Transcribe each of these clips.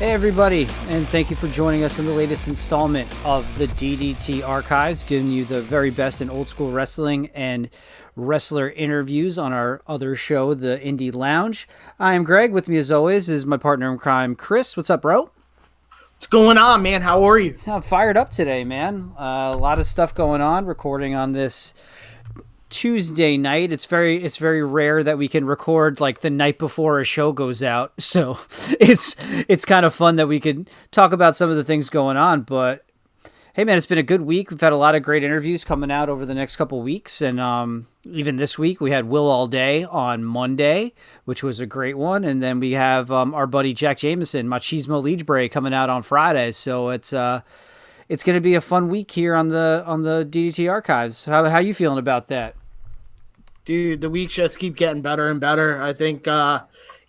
Hey everybody, and thank you for joining us in the latest installment of the DDT Archives, giving you the very best in old school wrestling and wrestler interviews on our other show, the Indie Lounge. I am Greg. With me as always is my partner in crime, Chris. What's up, bro? What's going on, man? How are you? I'm fired up today, man. A lot of stuff going on, recording on this Tuesday night. It's very rare that we can record like the night before a show goes out. So it's kind of fun that we could talk about some of the things going on. But hey man, it's been a good week. We've had a lot of great interviews coming out over the next couple weeks. And even this week we had Will All Day on Monday, which was a great one. And then we have our buddy Jack Jameson, Machismo Libre, coming out on Friday. So it's going to be a fun week here on the DDT Archives. How you feeling about that? Dude, the weeks just keep getting better and better. I think, I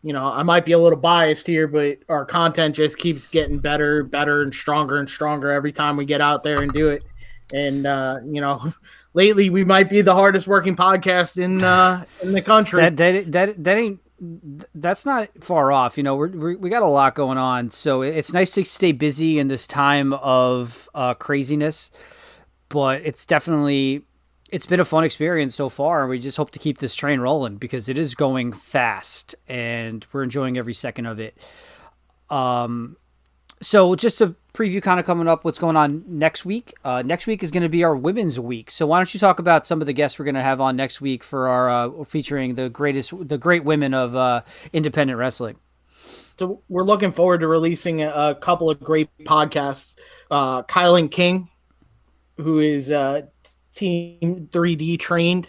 might be a little biased here, but our content just keeps getting better and stronger every time we get out there and do it. And, lately we might be the hardest working podcast in the country. That's not far off. You know, we got a lot going on. So it's nice to stay busy in this time of craziness, but it's been a fun experience so far, and we just hope to keep this train rolling because it is going fast, and we're enjoying every second of it. So just a preview kind of coming up what's going on next week. Next week is going to be our Women's Week. So why don't you talk about some of the guests we're going to have on next week for our featuring the great women of independent wrestling. So we're looking forward to releasing a couple of great podcasts. Kylan King, who is Team 3D trained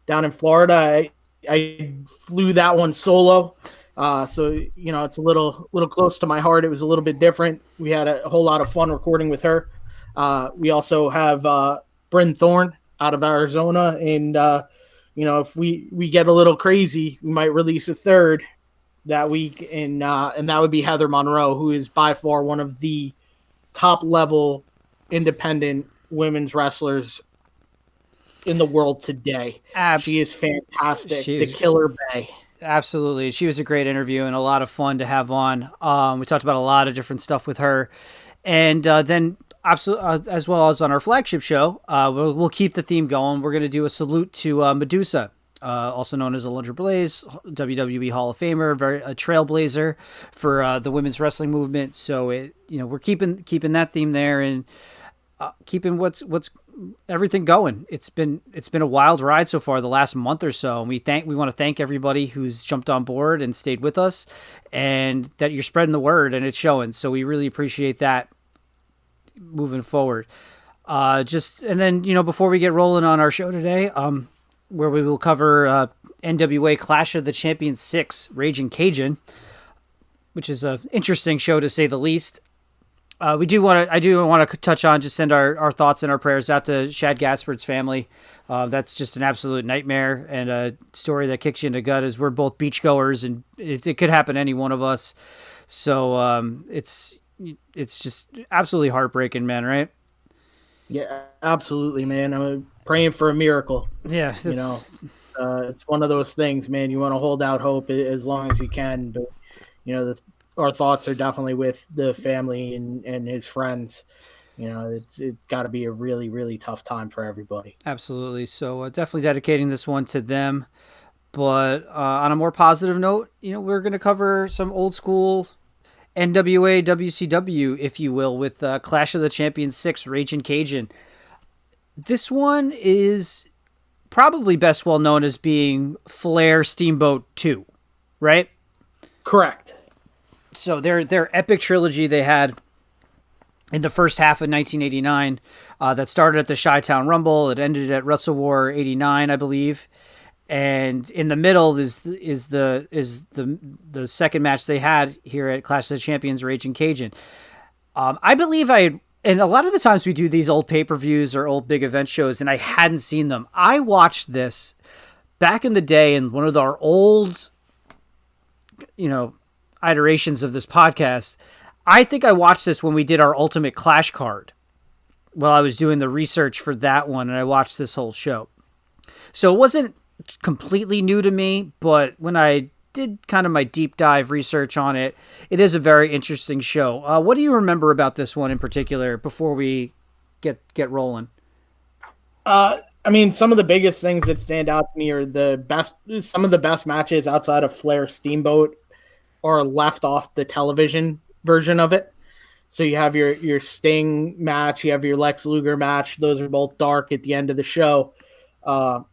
down in Florida. I flew that one solo. So, it's a little close to my heart. It was a little bit different. We had a whole lot of fun recording with her. We also have Bryn Thorne out of Arizona. And, if we get a little crazy, we might release a third that week. And that would be Heather Monroe, who is by far one of the top level independent women's wrestlers in the world today. She is fantastic. The Killer Bay. Absolutely. She was a great interview and a lot of fun to have on. We talked about a lot of different stuff with her. And then absolutely, as well as on our flagship show, we'll keep the theme going. We're going to do a salute to Medusa, also known as Alundra Blaze, WWE Hall of Famer, a trailblazer for the women's wrestling movement. So we're keeping that theme there and keeping what's everything going. It's been a wild ride so far the last month or so, and we want to thank everybody who's jumped on board and stayed with us, and that you're spreading the word and it's showing. So we really appreciate that moving forward. And then before we get rolling on our show today, where we will cover NWA Clash of the Champions VI-Rajin Cajun, which is an interesting show to say the least. I do want to touch on, just send our thoughts and our prayers out to Shad Gaspard's family. That's just an absolute nightmare and a story that kicks you in the gut, as we're both beachgoers and it could happen to any one of us. So it's just absolutely heartbreaking, man. Right? Yeah, absolutely, man. I'm praying for a miracle. Yeah. It's one of those things, man. You want to hold out hope as long as you can, but our thoughts are definitely with the family and his friends. It's got to be a really, really tough time for everybody. Absolutely. So definitely dedicating this one to them. But on a more positive note, we're going to cover some old school NWA WCW, if you will, with Clash of the Champions VI-Rajin Cajun. This one is probably best well known as being Flair Steamboat 2, right? Correct. So their epic trilogy they had in the first half of 1989 that started at the Chi-Town Rumble. It ended at Wrestle War 89, I believe. And in the middle is the second match they had here at Clash of the Champions Rajin Cajun. I believe and a lot of the times we do these old pay-per-views or old big event shows, and I hadn't seen them. I watched this back in the day in one of our old, iterations of this podcast. I think I watched this when we did our Ultimate Clash card while I was doing the research for that one, and I watched this whole show. So it wasn't completely new to me, but when I did kind of my deep dive research on it. It is a very interesting show. What do you remember about this one in particular before we get rolling? I mean, some of the biggest things that stand out to me are some of the best matches outside of Flair Steamboat are left off the television version of it. So you have your Sting match, you have your Lex Luger match. Those are both dark at the end of the show. And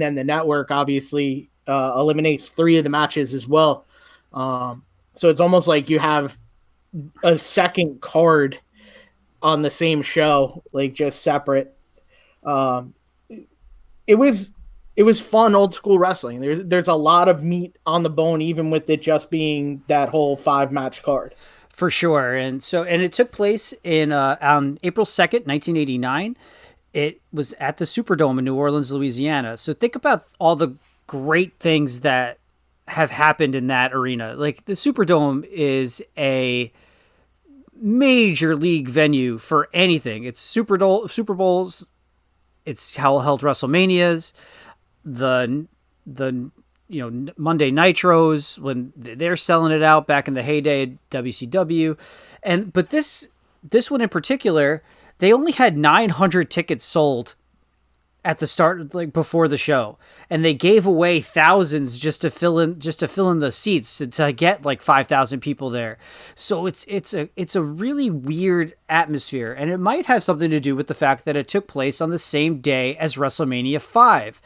then the network obviously eliminates 3 of the matches as well. So it's almost like you have a second card on the same show, like just separate. It was fun old school wrestling. There's a lot of meat on the bone, even with it just being that whole 5-match card. For sure. And it took place on April 2nd, 1989. It was at the Superdome in New Orleans, Louisiana. So think about all the great things that have happened in that arena. Like the Superdome is a major league venue for anything. It's Super Bowls. It's how held WrestleManias, the Monday Nitros when they're selling it out back in the heyday of WCW, but this one in particular, they only had 900 tickets sold at the start, like before the show, and they gave away thousands just to fill in the seats to get like 5,000 people there. So it's a really weird atmosphere, and it might have something to do with the fact that it took place on the same day as WrestleMania V.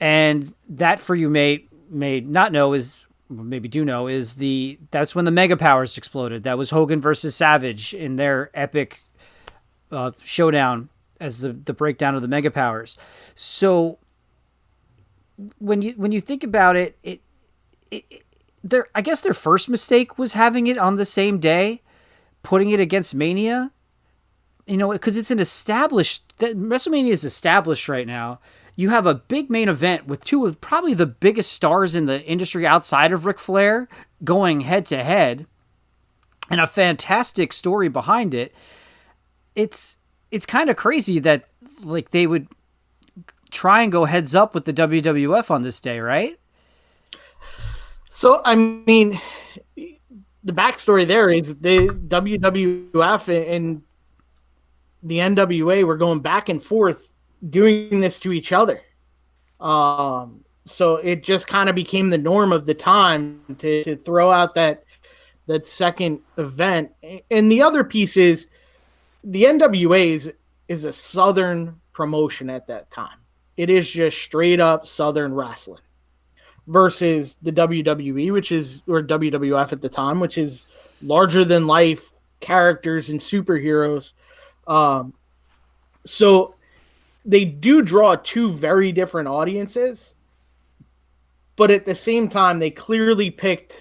And that, for you may not know, is maybe do know, is that's when the Mega Powers exploded. That was Hogan versus Savage in their epic showdown as the breakdown of the Mega Powers. So when you think about it, I guess their first mistake was having it on the same day, putting it against Mania. Because it's WrestleMania is established right now. You have a big main event with 2 of probably the biggest stars in the industry outside of Ric Flair going head to head, and a fantastic story behind it. It's kind of crazy that like they would try and go heads up with the WWF on this day, right? So, I mean, the backstory there is the WWF and the NWA were going back and forth doing this to each other. So it just kind of became the norm of the time to throw out that second event. And the other piece is the NWA is a Southern promotion at that time. It is just straight up Southern wrestling versus the WWE, or WWF at the time, which is larger than life characters and superheroes. So they do draw 2 very different audiences, but at the same time, they clearly picked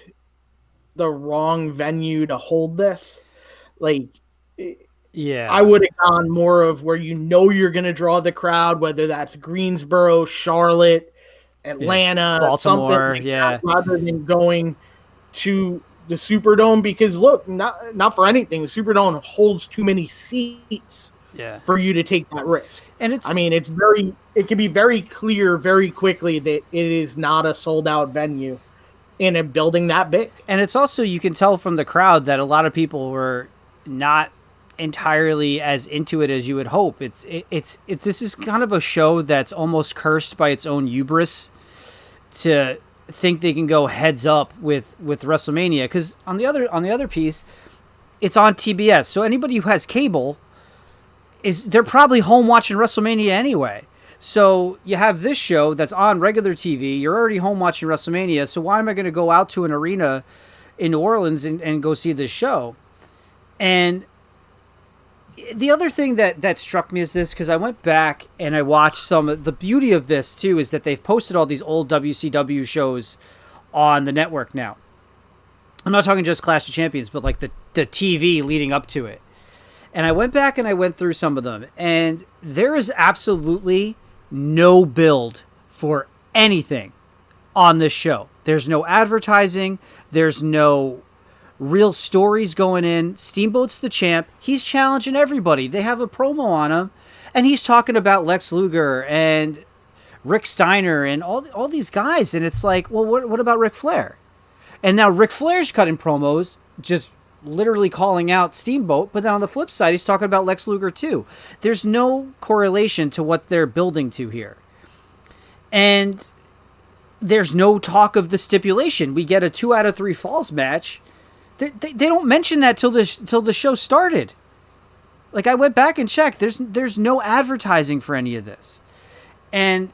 the wrong venue to hold this. Like, yeah, I would have gone more of where you're going to draw the crowd, whether that's Greensboro, Charlotte, Atlanta, Baltimore, something like that, rather than going to the Superdome, because look, not for anything, the Superdome holds too many seats. Yeah. For you to take that risk. And it can be very clear very quickly that it is not a sold out venue in a building that big. And it's also, you can tell from the crowd that a lot of people were not entirely as into it as you would hope. This is kind of a show that's almost cursed by its own hubris to think they can go heads up with WrestleMania, because on the other piece, it's on TBS. So anybody who has cable they're probably home watching WrestleMania anyway. So you have this show that's on regular TV. You're already home watching WrestleMania. So why am I going to go out to an arena in New Orleans and go see this show? And the other thing that struck me is this, because I went back and I watched some of the beauty of this too, is that they've posted all these old WCW shows on the network now. I'm not talking just Clash of Champions, but like the TV leading up to it. And I went back and I went through some of them, and there is absolutely no build for anything on this show. There's no advertising. There's no real stories going in. Steamboat's the champ. He's challenging everybody. They have a promo on him, and he's talking about Lex Luger and Rick Steiner and all these guys. And it's like, well, what about Ric Flair? And now Ric Flair's cutting promos, just literally calling out Steamboat, but then on the flip side, he's talking about Lex Luger too. There's no correlation to what they're building to here. And there's no talk of the stipulation. We get a 2 out of 3 falls match. They don't mention that till the show started. Like, I went back and checked. There's no advertising for any of this. And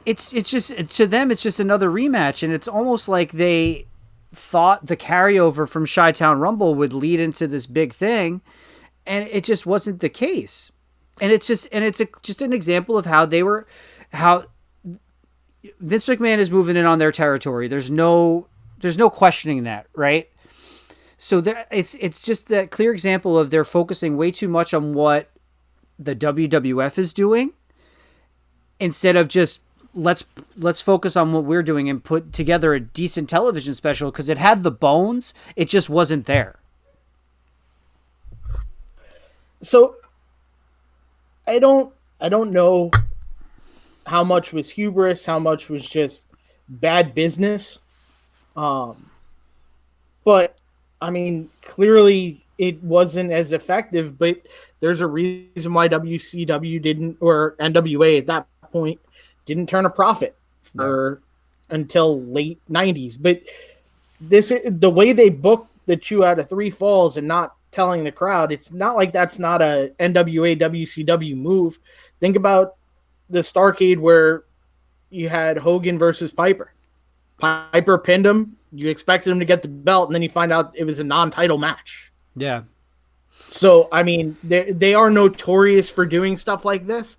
it's just, to them, it's just another rematch. And it's almost like they thought the carryover from Chi-Town Rumble would lead into this big thing, and it just wasn't the case. And it's just an example of how Vince McMahon is moving in on their territory. There's no questioning that, right? So it's just that clear example of they're focusing way too much on what the WWF is doing instead of just let's focus on what we're doing and put together a decent television special, because it had the bones, it just wasn't there. So I don't know how much was hubris, how much was just bad business. But I mean, clearly it wasn't as effective, but there's a reason why WCW didn't, or NWA at that point, didn't turn a profit until late 90s. But the way they booked the 2 out of 3 falls and not telling the crowd, it's not like that's not a NWA WCW move. Think about the Starrcade where you had Hogan versus Piper. Piper pinned him. You expected him to get the belt, and then you find out it was a non-title match. Yeah. So, I mean, they are notorious for doing stuff like this.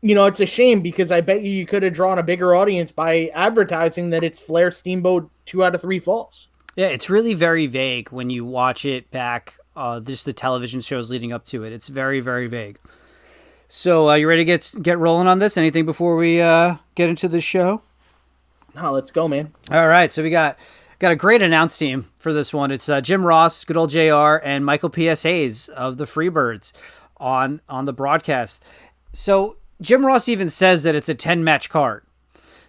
It's a shame, because I bet you could have drawn a bigger audience by advertising that it's Flair Steamboat 2 out of 3 falls. Yeah, it's really very vague when you watch it back, just the television shows leading up to it. It's very, very vague. So, you ready to get rolling on this? Anything before we get into the show? No, let's go, man. All right, so we got a great announce team for this one. It's Jim Ross, good old JR, and Michael P.S. Hayes of the Freebirds on the broadcast. So Jim Ross even says that it's a 10-match card.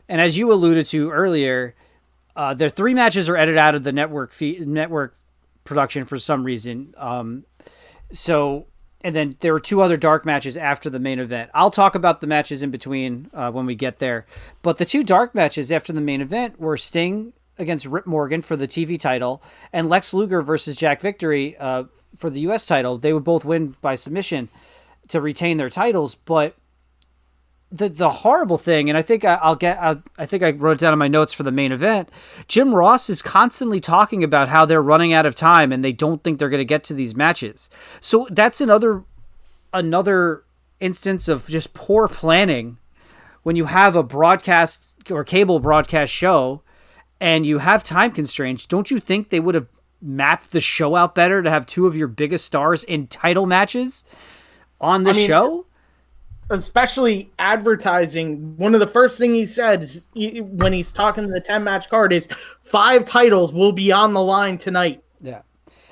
And as you alluded to earlier, their 3 matches are edited out of the network production for some reason. And then there were 2 other dark matches after the main event. I'll talk about the matches in between when we get there. But the 2 dark matches after the main event were Sting against Rip Morgan for the TV title and Lex Luger versus Jack Victory for the U.S. title. They would both win by submission to retain their titles. But the horrible thing, and I think I wrote it down in my notes for the main event, Jim Ross is constantly talking about how they're running out of time and they don't think they're going to get to these matches. So that's another instance of just poor planning when you have a broadcast or cable broadcast show and you have time constraints. Don't you think they would have mapped the show out better to have 2 of your biggest stars in title matches on the show? Especially advertising, one of the first things he said is, when he's talking to the 10-match card, is 5 titles will be on the line tonight. Yeah.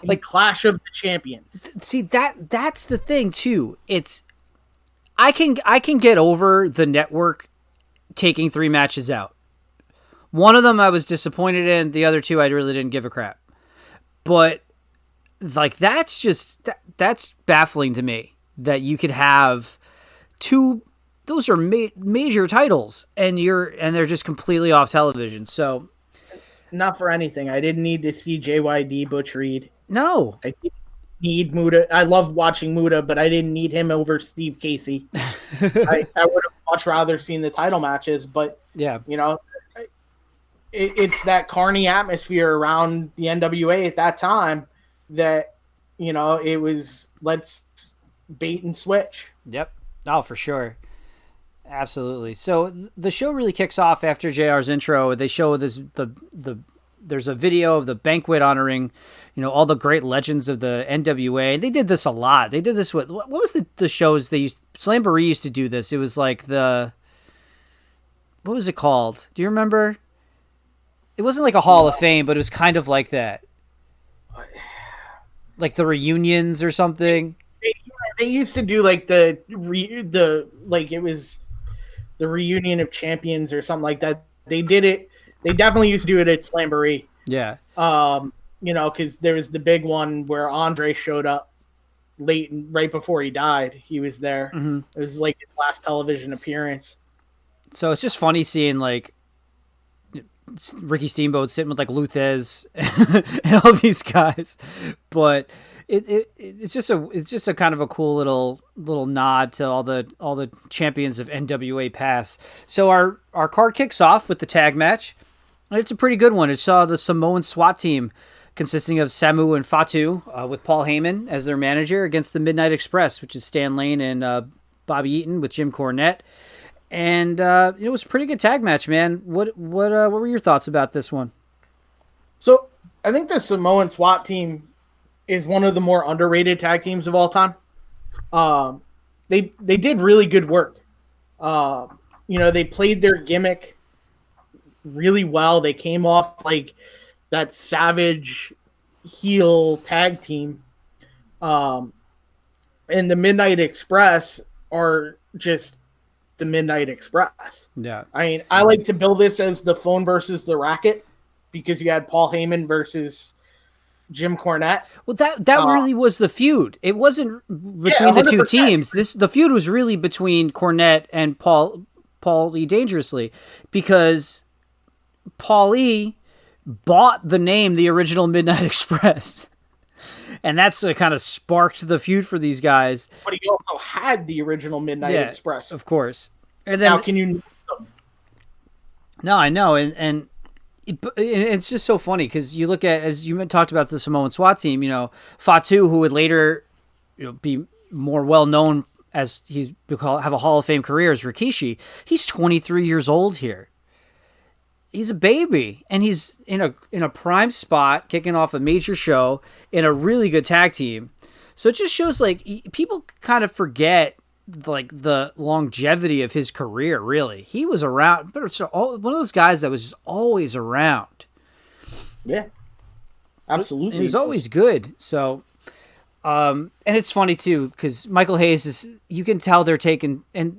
Like Clash of the Champions. See, that's the thing too. It's I can get over the network taking 3 matches out. One of them I was disappointed in, the other 2 I really didn't give a crap. But like that's baffling to me that you could have 2, those are major titles, and they're just completely off television. So, not for anything. I didn't need to see JYD Butch Reed. No, I didn't need Muta. I love watching Muta, but I didn't need him over Steve Casey. I would have much rather seen the title matches, but yeah, it's that carny atmosphere around the NWA at that time that it was let's bait and switch. Yep. Oh, for sure. Absolutely. So the show really kicks off after JR's intro. They show there's a video of the banquet honoring, all the great legends of the NWA. They did this a lot. They did this with, what was the shows they used? Slamboree used to do this. It was like what was it called? Do you remember? It wasn't like a Hall of Fame, but it was kind of like that. Like the reunions or something. They used to do like it was the reunion of champions or something like that. They did it They definitely used to do it at Slamboree. Yeah. Because there was the big one where Andre showed up late, right before he died. He was there. Mm-hmm. It was like his last television appearance. So it's just funny seeing like Ricky Steamboat sitting with like Luthez and all these guys, but it's just a kind of a cool little nod to all the champions of NWA past. So our card kicks off with the tag match. It's a pretty good one. It saw the Samoan SWAT team consisting of Samu and Fatu with Paul Heyman as their manager against the Midnight Express, which is Stan Lane and Bobby Eaton with Jim Cornette. And it was a pretty good tag match, man. What were your thoughts about this one? So I think the Samoan SWAT team is one of the more underrated tag teams of all time. They did really good work. They played their gimmick really well. They came off like that savage heel tag team. And the Midnight Express are just the Midnight Express. Yeah. I mean, I like to build this as the Phone versus the Racket because you had Paul Heyman versus Jim Cornette. Well, that really was the feud. It wasn't between the two teams. The feud was really between Cornette and Paul E. Dangerously, because Paul E. bought the name the original Midnight Express. And that's what kind of sparked the feud for these guys. But he also had the original Midnight Express. Of course. And then, how can you know them? No, I know. And it's just so funny because you look at, as you talked about the Samoan SWAT team, Fatu, who would later be more well known as have a Hall of Fame career as Rikishi. He's 23 years old here. He's a baby, and he's in a prime spot, kicking off a major show in a really good tag team. So it just shows like people kind of forget like the longevity of his career. Really, he was around, but it's one of those guys that was just always around. Yeah, absolutely. And he was always good. So, and it's funny too because Michael Hayes is. You can tell they're taking, and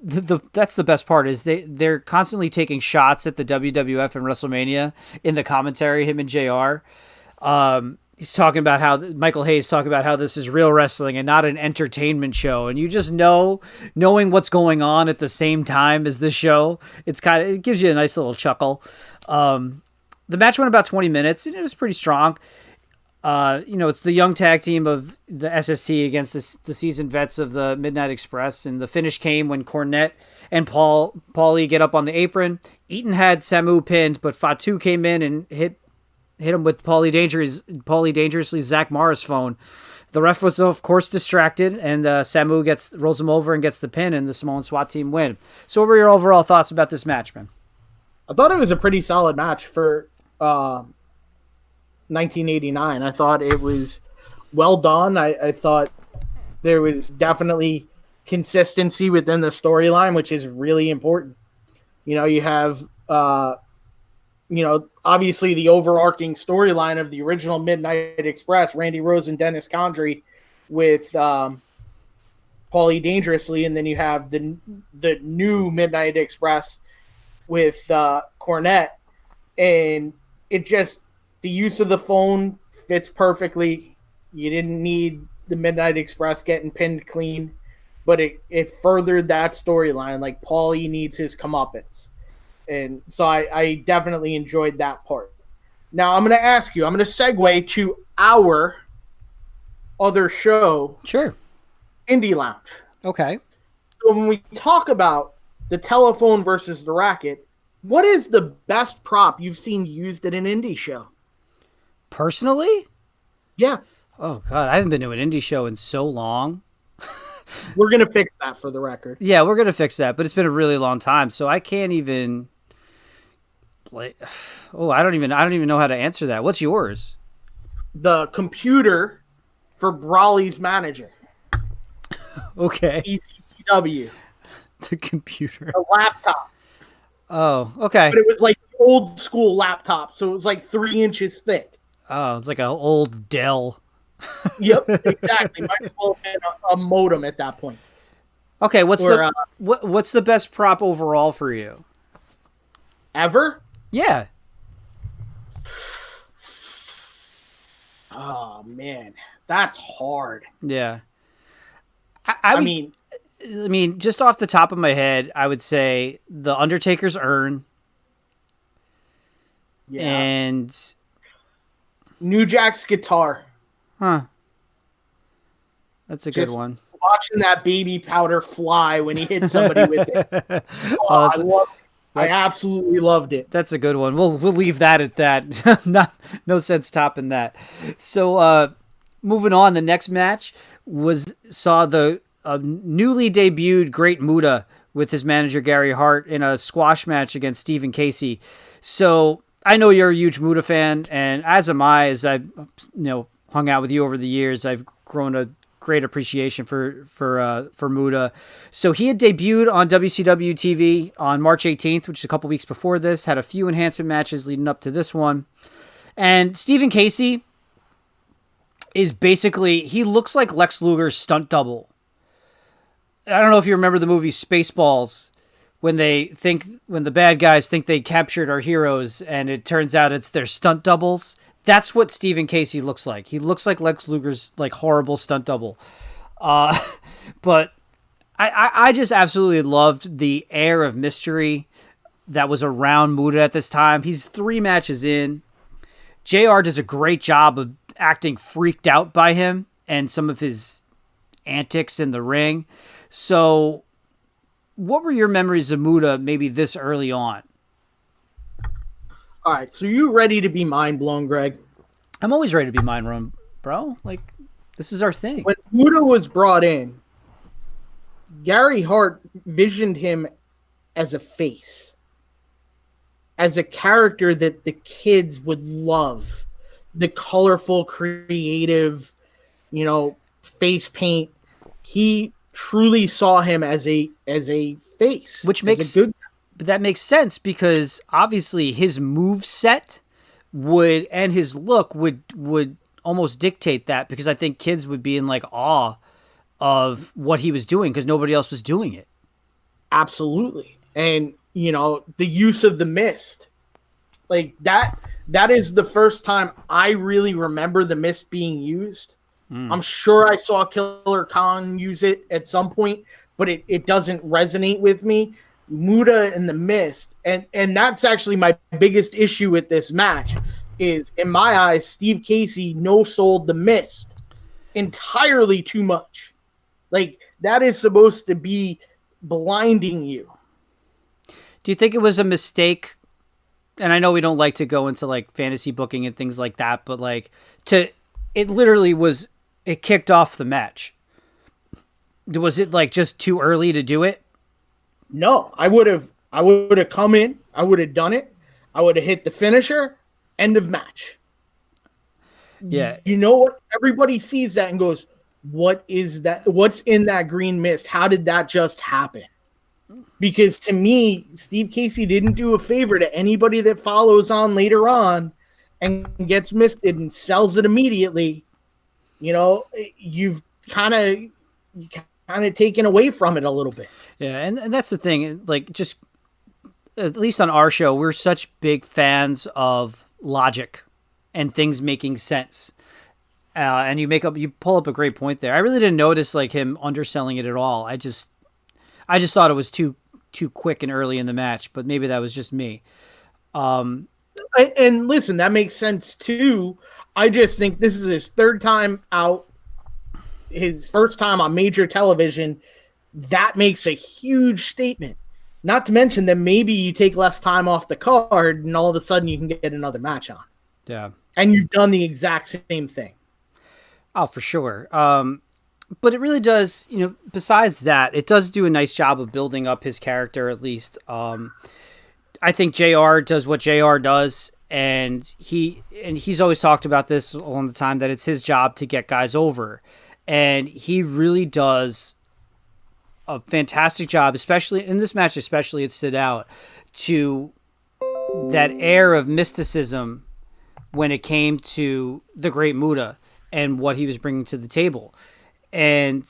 that's the best part is they're constantly taking shots at the WWF and WrestleMania in the commentary. Him and JR. He's talking about how Michael Hayes talking about how this is real wrestling and not an entertainment show. And you just knowing what's going on at the same time as this show, it gives you a nice little chuckle. The match went about 20 minutes and it was pretty strong. It's the young tag team of the SST against the seasoned vets of the Midnight Express. And the finish came when Cornette and Paulie get up on the apron. Eaton had Samu pinned, but Fatu came in and hit him with Paulie Dangerously's Zach Morris phone. The ref was, of course, distracted, and Samu rolls him over and gets the pin, and the Samoan SWAT team win. So what were your overall thoughts about this match, man? I thought it was a pretty solid match for 1989. I thought it was well done. I thought there was definitely consistency within the storyline, which is really important. You have obviously the overarching storyline of the original Midnight Express, Randy Rose and Dennis Condrey with Paulie Dangerously, and then you have the new Midnight Express with Cornette, and it just, the use of the phone fits perfectly. You didn't need the Midnight Express getting pinned clean, but it furthered that storyline. Like, Paulie needs his comeuppance. And so I definitely enjoyed that part. Now I'm going to ask you, I'm going to segue to our other show. Sure. Indie Lounge. Okay. So when we talk about the telephone versus the racket, what is the best prop you've seen used at an indie show? Personally? Yeah. Oh, God. I haven't been to an indie show in so long. We're going to fix that for the record. Yeah, we're going to fix that, but it's been a really long time, so I can't even... I don't even know how to answer that. What's yours? The computer for Brawley's manager. Okay. ECW. The computer. A laptop. Oh, okay. But it was like old school laptop, so it was like 3 inches thick. Oh, it's like an old Dell. Yep, exactly. Might as well have been a modem at that point. Okay, what's the best prop overall for you? Ever? Yeah. Oh man, that's hard. Yeah. I mean, just off the top of my head, I would say the Undertaker's urn yeah. and New Jack's guitar. That's a good one. Watching that baby powder fly when he hit somebody with it. I absolutely loved it. That's a good one. We'll leave that at that. No sense topping that. So moving on, the next match saw the newly debuted Great Muta with his manager Gary Hart in a squash match against Stephen Casey. So I know you're a huge Muta fan, and as am I. As I've hung out with you over the years, I've grown a great appreciation for Muta. So he had debuted on WCW TV on March 18th, which is a couple weeks before this, had a few enhancement matches leading up to this one. And Stephen Casey is basically, he looks like Lex Luger's stunt double. I don't know if you remember the movie Spaceballs, when the bad guys think they captured our heroes and it turns out it's their stunt doubles. That's what Stephen Casey looks like. He looks like Lex Luger's like horrible stunt double. But I just absolutely loved the air of mystery that was around Muta at this time. He's 3 matches in. JR does a great job of acting freaked out by him and some of his antics in the ring. So what were your memories of Muta maybe this early on? All right, so you ready to be mind blown, Greg? I'm always ready to be mind blown, bro. Like, this is our thing. When Muta was brought in, Gary Hart visioned him as a face, as a character that the kids would love. The colorful, creative, face paint. He truly saw him as a face, but that makes sense because obviously his move set and his look would almost dictate that, because I think kids would be in like awe of what he was doing because nobody else was doing it. Absolutely. And the use of the mist, like that is the first time I really remember the mist being used. I'm sure I saw Killer Khan use it at some point, but it doesn't resonate with me. Muta and the mist, and that's actually my biggest issue with this match is, in my eyes, Steve Casey no-sold the mist entirely too much. Like, that is supposed to be blinding you. Do you think it was a mistake? And I know we don't like to go into like fantasy booking and things like that, but like it kicked off the match. Was it like just too early to do it? No, I would have come in. I would have done it. I would have hit the finisher. End of match. Yeah. You know what? Everybody sees that and goes, what is that? What's in that green mist? How did that just happen? Because to me, Steve Casey didn't do a favor to anybody that follows on later on and gets misted and sells it immediately. You've kind of taken away from it a little bit. Yeah, and that's the thing. Like, just at least on our show, we're such big fans of logic and things making sense. And you pull up a great point there. I really didn't notice like him underselling it at all. I just thought it was too quick and early in the match, but maybe that was just me. And listen, that makes sense too. I just think this is his 3rd time out, his 1st time on major television. That makes a huge statement. Not to mention that maybe you take less time off the card and all of a sudden you can get another match on. Yeah. And you've done the exact same thing. Oh, for sure. But it really does, besides that, it does do a nice job of building up his character, at least. I think JR does what JR does. And he's always talked about this all the time, that it's his job to get guys over. And he really does a fantastic job, especially in this match, it stood out to that air of mysticism when it came to the Great Muta and what he was bringing to the table. And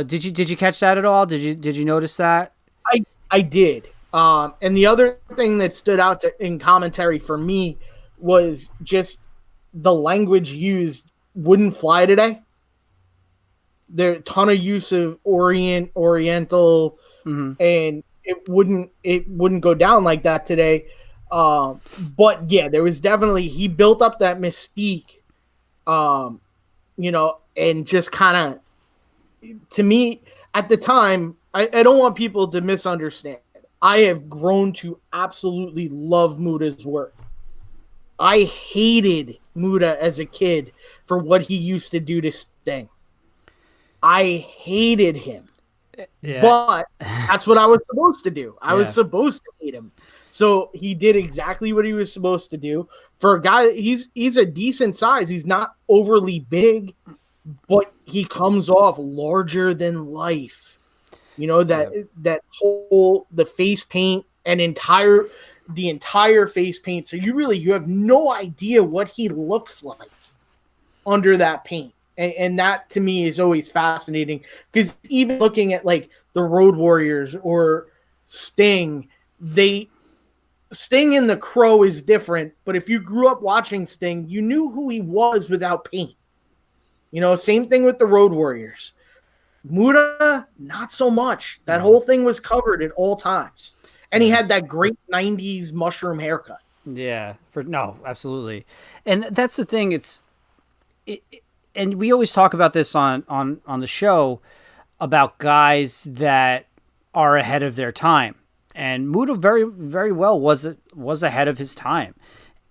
did you catch that at all? Did you notice that? I did. And the other thing that stood out in commentary for me was just the language used wouldn't fly today. There a ton of use of Oriental, and it wouldn't go down like that today. But yeah, there was definitely, he built up that mystique, and just kind of, to me at the time, I don't want people to misunderstand. I have grown to absolutely love Muda's work. I hated Muda as a kid for what he used to do to Sting. I hated him. Yeah. But that's what I was supposed to do. I was supposed to hate him. So he did exactly what he was supposed to do. For a guy, he's a decent size. He's not overly big, but he comes off larger than life. That whole, the face paint and the entire face paint. So you have no idea what he looks like under that paint. And that to me is always fascinating, because even looking at like the Road Warriors or Sting, Sting and the Crow is different. But if you grew up watching Sting, you knew who he was without paint. Same thing with the Road Warriors. Muda, not so much. That whole thing was covered at all times. And he had that great 90s mushroom haircut. Yeah, absolutely. And that's the thing. And we always talk about this on the show about guys that are ahead of their time. And Muda very, very well was ahead of his time.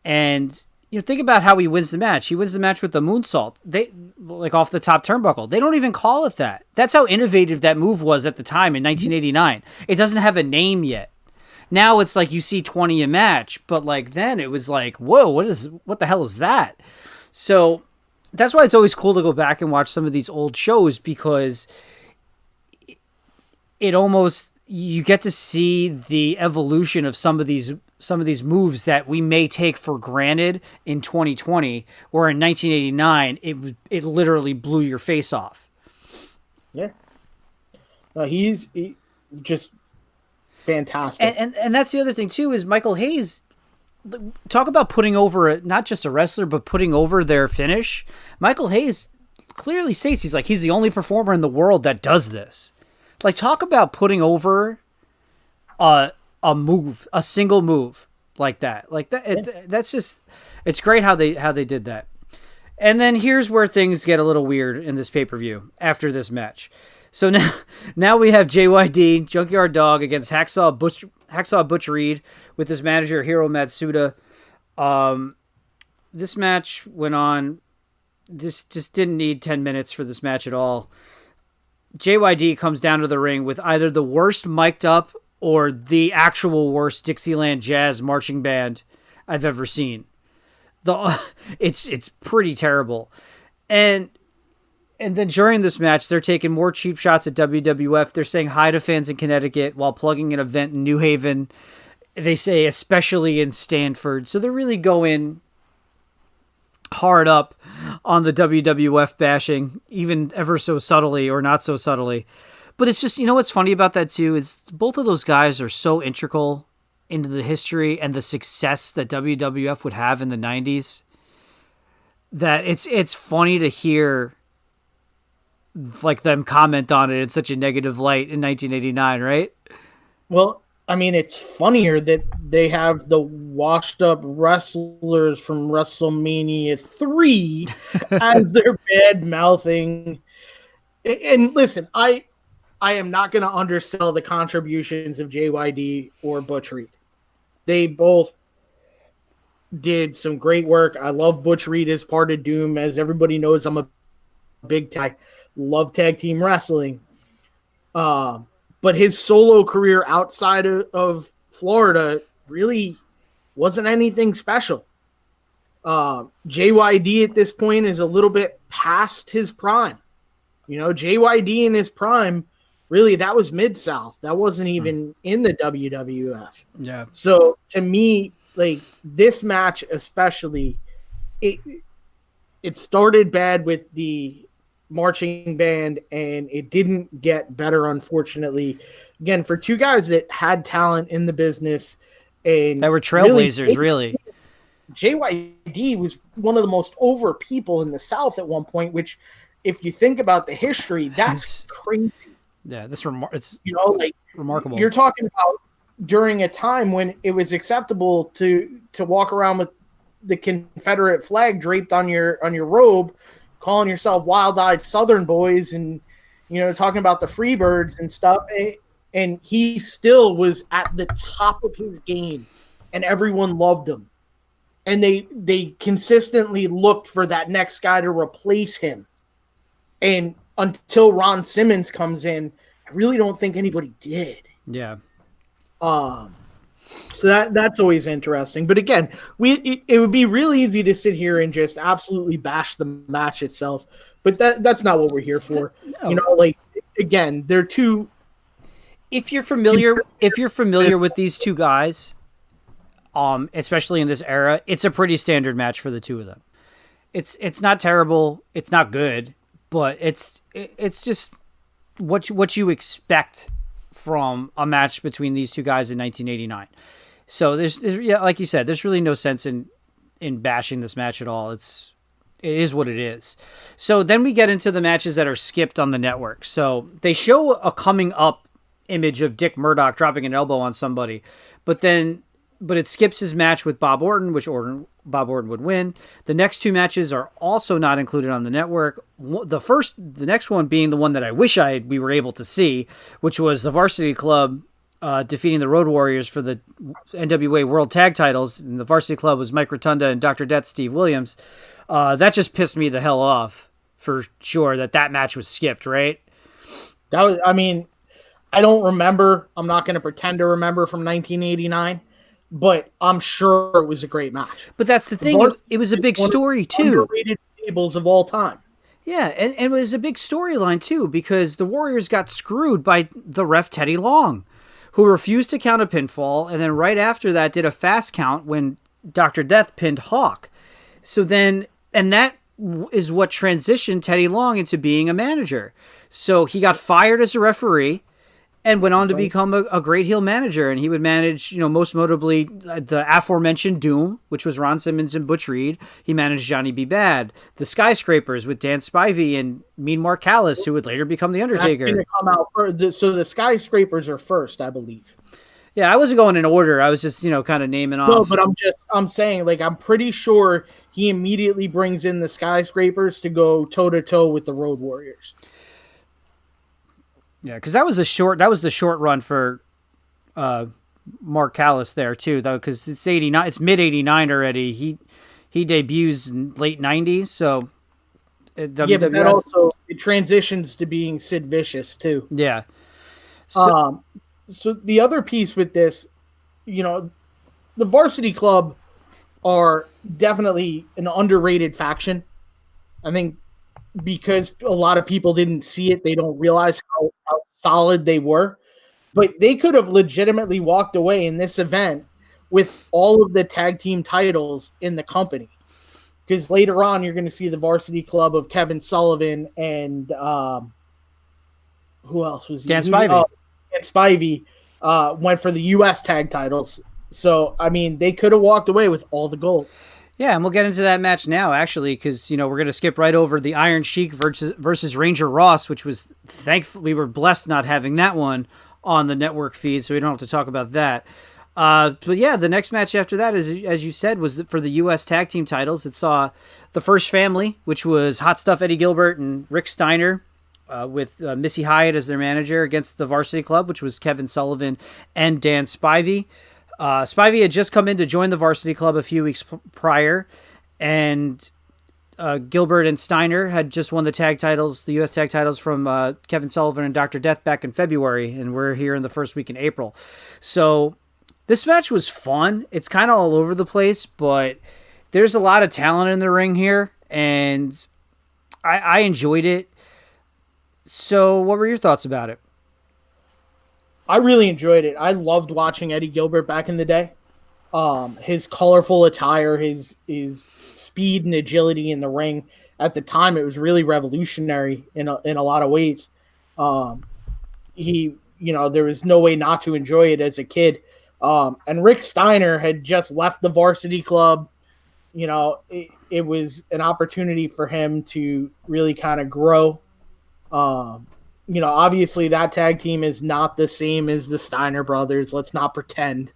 And think about how he wins the match. He wins the match with the moonsault. They like off the top turnbuckle. They don't even call it that. That's how innovative that move was at the time in 1989. It doesn't have a name yet. Now it's like you see 20 a match, but like then it was like, whoa, what the hell is that? So that's why it's always cool to go back and watch some of these old shows, because it almost, you get to see the evolution of some of these moves that we may take for granted in 2020, where in 1989 it literally blew your face off. Yeah, he's just fantastic. And that's the other thing too, is Michael Hayes. Talk about putting over not just a wrestler, but putting over their finish. Michael Hayes clearly states he's the only performer in the world that does this. Like, talk about putting over a move, a single move like that. Like that, that's just, it's great how they did that. And then here's where things get a little weird in this pay-per-view after this match. So now we have JYD, Junkyard Dog, against Hacksaw Butch Reed with his manager, Hiro Matsuda. This match went on. This just didn't need 10 minutes for this match at all. JYD comes down to the ring with either the worst mic'd up or the actual worst Dixieland Jazz marching band I've ever seen. It's pretty terrible. And then during this match, they're taking more cheap shots at WWF. They're saying hi to fans in Connecticut while plugging an event in New Haven. They say especially in Stanford. So they're really going hard up on the WWF bashing, even ever so subtly or not so subtly. But it's just, what's funny about that too is both of those guys are so integral into the history and the success that WWF would have in the 90s that it's funny to hear like them comment on it in such a negative light in 1989, right? Well, I mean, it's funnier that they have the washed up wrestlers from WrestleMania 3 as their bad mouthing. And listen, I am not going to undersell the contributions of JYD or Butch Reed. They both did some great work. I love Butch Reed as part of Doom. As everybody knows, I'm a big tag. Love tag team wrestling. But his solo career outside of Florida really wasn't anything special. JYD at this point is a little bit past his prime. JYD in his prime, really, that was Mid-South. That wasn't even in the WWF. Yeah. So to me, like this match especially, it started bad with the marching band and it didn't get better, unfortunately. Again, for two guys that had talent in the business and that were trailblazers, really. JYD was one of the most over people in the South at one point, which, if you think about the history, that's crazy. Yeah, it's like remarkable. You're talking about during a time when it was acceptable to walk around with the Confederate flag draped on your robe, calling yourself wild-eyed Southern boys, and talking about the Freebirds and stuff. And he still was at the top of his game, and everyone loved him. And they consistently looked for that next guy to replace him. And until Ron Simmons comes in, I really don't think anybody did. Yeah. So that's always interesting. But again, it would be real easy to sit here and just absolutely bash the match itself. But that's not what we're here for. No. Again, they're two. If you're familiar with these two guys, especially in this era, it's a pretty standard match for the two of them. It's not terrible. It's not good, but it's just what you expect from a match between these two guys in 1989. So there's like you said, there's really no sense in bashing this match at all. It is what it is. So then we get into the matches that are skipped on the network. So they show a coming up image of Dick Murdoch dropping an elbow on somebody, but it skips his match with Bob Orton, which Bob Orton would win. The next two matches are also not included on the network. The next one being the one that I wish we were able to see, which was the Varsity Club defeating the Road Warriors for the NWA World Tag Titles. And the Varsity Club was Mike Rotunda and Dr. Death Steve Williams. That just pissed me the hell off for sure that match was skipped, right? I don't remember. I'm not going to pretend to remember from 1989. But I'm sure it was a great match. But that's the thing. It was a big story, too. Underrated stables of all time. Yeah, and it was a big storyline, too, because the Warriors got screwed by the ref Teddy Long, who refused to count a pinfall, and then right after that did a fast count when Dr. Death pinned Hawk. So then, and that is what transitioned Teddy Long into being a manager. So he got fired as a referee, and went on to become a great heel manager. And he would manage, most notably the aforementioned Doom, which was Ron Simmons and Butch Reed. He managed Johnny B. Bad. The Skyscrapers with Dan Spivey and Mean Mark Callis, who would later become The Undertaker. That's come out so the Skyscrapers are first, I believe. Yeah, I wasn't going in order. I was just, kind of naming off. No, but I'm saying, I'm pretty sure he immediately brings in the Skyscrapers to go toe-to-toe with the Road Warriors. Yeah, because that was the short run for Mark Callis there too, though, because it's 89, it's mid 89 already. He debuts in late 90s, so but that also it transitions to being Sid Vicious too. Yeah. So the other piece with this, the Varsity Club are definitely an underrated faction. I think, because a lot of people didn't see it, they don't realize how solid they were. But they could have legitimately walked away in this event with all of the tag team titles in the company. Because later on, you're going to see the Varsity Club of Kevin Sullivan and who else was he? Dan Spivey. Dan Spivey went for the U.S. tag titles. So, they could have walked away with all the gold. Yeah, and we'll get into that match now, actually, because, we're going to skip right over the Iron Sheik versus Ranger Ross, which was, thankfully, we were blessed not having that one on the network feed, so we don't have to talk about that. But yeah, the next match after that, as you said, was for the U.S. Tag Team titles. It saw the First Family, which was Hot Stuff Eddie Gilbert and Rick Steiner, with Missy Hyatt as their manager, against the Varsity Club, which was Kevin Sullivan and Dan Spivey. Spivey had just come in to join the Varsity Club a few weeks prior, and Gilbert and Steiner had just won the tag titles, the U.S. tag titles from Kevin Sullivan and Dr. Death back in February, and we're here in the first week in April. So this match was fun. It's kind of all over the place, but there's a lot of talent in the ring here, and I enjoyed it. So what were your thoughts about it? I really enjoyed it. I loved watching Eddie Gilbert back in the day. His colorful attire, his speed and agility in the ring. At the time, it was really revolutionary in a lot of ways. There was no way not to enjoy it as a kid. And Rick Steiner had just left the Varsity Club. it was an opportunity for him to really kind of grow. Obviously that tag team is not the same as the Steiner brothers. Let's not pretend.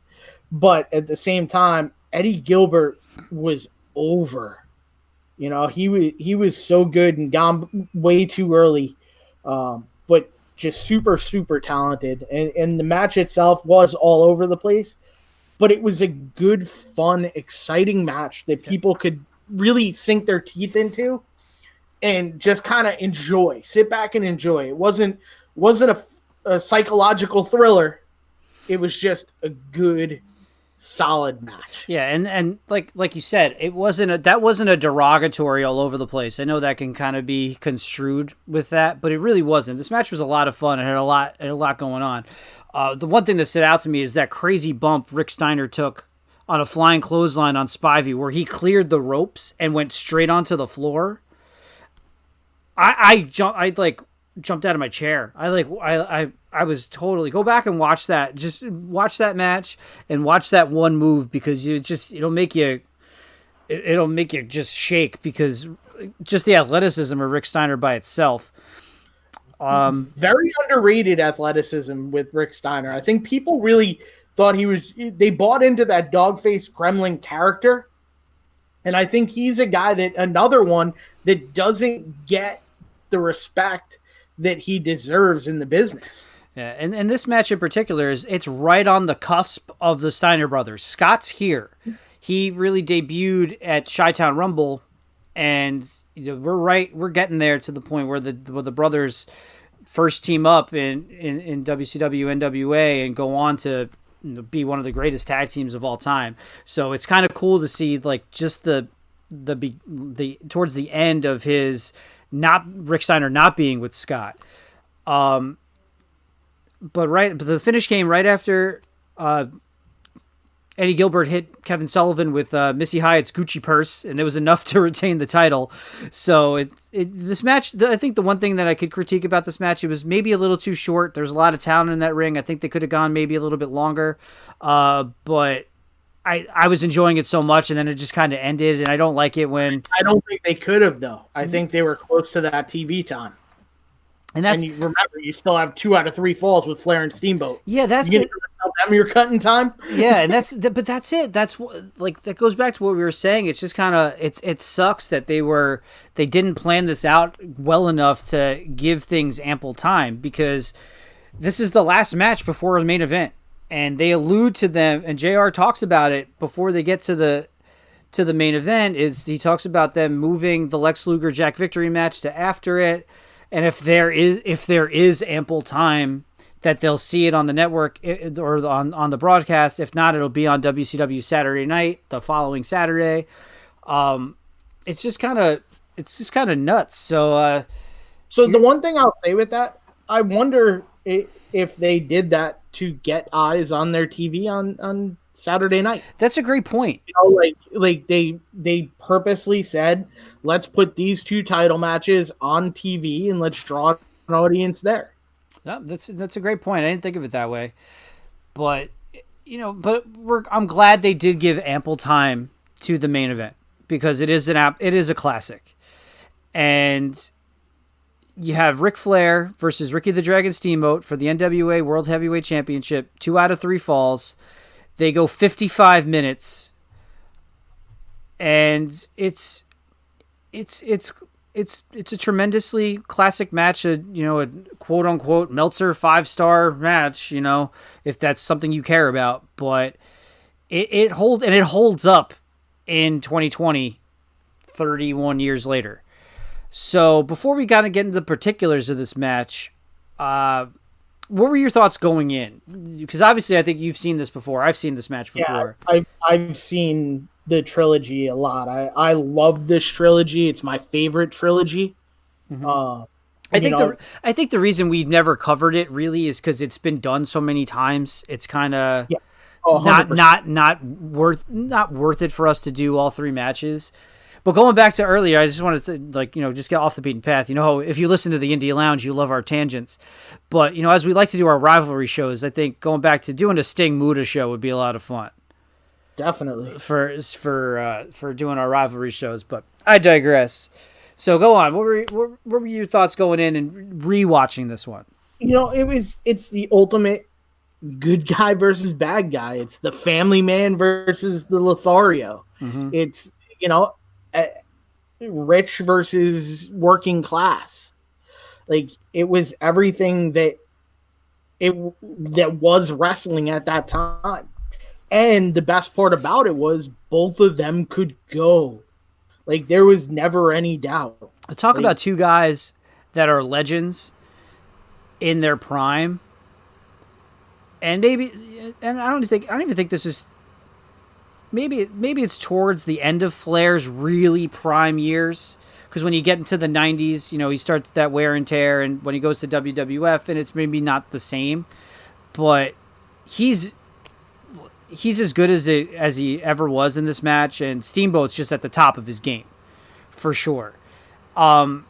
But at the same time, Eddie Gilbert was over. He was so good and gone way too early, but just super, super talented. And the match itself was all over the place, but it was a good, fun, exciting match that people could really sink their teeth into and just kind of enjoy. Sit back and enjoy. It wasn't a psychological thriller. It was just a good, solid match. Yeah, and like you said, that wasn't a derogatory all over the place. I know that can kind of be construed with that, but it really wasn't. This match was a lot of fun and had a lot going on. The one thing that stood out to me is that crazy bump Rick Steiner took on a flying clothesline on Spivey, where he cleared the ropes and went straight onto the floor. I jumped out of my chair. I was totally, go back and watch that. Just watch that match and watch that one move, because it'll make you just shake, because just the athleticism of Rick Steiner by itself. Very underrated athleticism with Rick Steiner. I think people really thought they bought into that dog-faced gremlin character. And I think he's another one that doesn't get the respect that he deserves in the business. Yeah, and this match in particular it's right on the cusp of the Steiner brothers. Scott's here. He really debuted at Chi-Town Rumble, and we're getting there to the point where the brothers first team up in WCW NWA and go on to be one of the greatest tag teams of all time. So it's kind of cool to see just the towards the end of his Rick Steiner not being with Scott. But the finish came right after Eddie Gilbert hit Kevin Sullivan with Missy Hyatt's Gucci purse, and it was enough to retain the title. So this match, I think the one thing that I could critique about this match, it was maybe a little too short. There's a lot of talent in that ring. I think they could have gone maybe a little bit longer, but I was enjoying it so much, and then it just kind of ended, and I don't like it when... I don't think they could have, though. I think they were close to that TV time. And you remember, you still have 2 out of 3 falls with Flair and Steamboat. Yeah, that's it. Them your cutting time. Yeah, and that's it. That's that goes back to what we were saying. It's just kind of it sucks that they didn't plan this out well enough to give things ample time, because this is the last match before the main event, and they allude to them, and JR talks about it before they get to the main event. He talks about them moving the Lex Luger Jack Victory match to after it. And if there is ample time, that they'll see it on the network or on the broadcast. If not, it'll be on WCW Saturday night, the following Saturday. It's just kind of nuts. So the one thing I'll say with that, I wonder if they did that to get eyes on their TV on Saturday night. That's a great point. They purposely said, let's put these 2 title matches on TV and let's draw an audience there. No, that's a great point. I didn't think of it that way, but I'm glad they did give ample time to the main event, because it is a classic, and you have Ric Flair versus Ricky the Dragon Steamboat for the NWA World Heavyweight Championship. 2 out of 3 falls. They go 55 minutes, and it's a tremendously classic match. A quote unquote Meltzer 5-star match. If that's something you care about, but it holds up in 2020, 31 years later. So before we got to get into the particulars of this match, what were your thoughts going in? Because obviously I think you've seen this before. I've seen this match before. Yeah, I've seen the trilogy a lot. I love this trilogy. It's my favorite trilogy. Mm-hmm. I think the reason we never covered it really is because it's been done so many times. It's kind of not worth it for us to do all 3 matches. But going back to earlier, I just wanted to just get off the beaten path. If you listen to the Indie Lounge, you love our tangents. But as we like to do our rivalry shows, I think going back to doing a Sting Muta show would be a lot of fun. Definitely. for doing our rivalry shows. But I digress. So go on. What were your thoughts going in and rewatching this one? It's the ultimate good guy versus bad guy. It's the family man versus the Lothario. Mm-hmm. It's, rich versus working class. Like, it was everything that was wrestling at that time. And the best part about it was both of them could go. Like, there was never any doubt. Talk about two guys that are legends in their prime. And I don't even think this is, maybe it's towards the end of Flair's really prime years, because when you get into the 90s, he starts that wear and tear, and when he goes to WWF, and it's maybe not the same, but he's as good as he ever was in this match, and Steamboat's just at the top of his game, for sure. I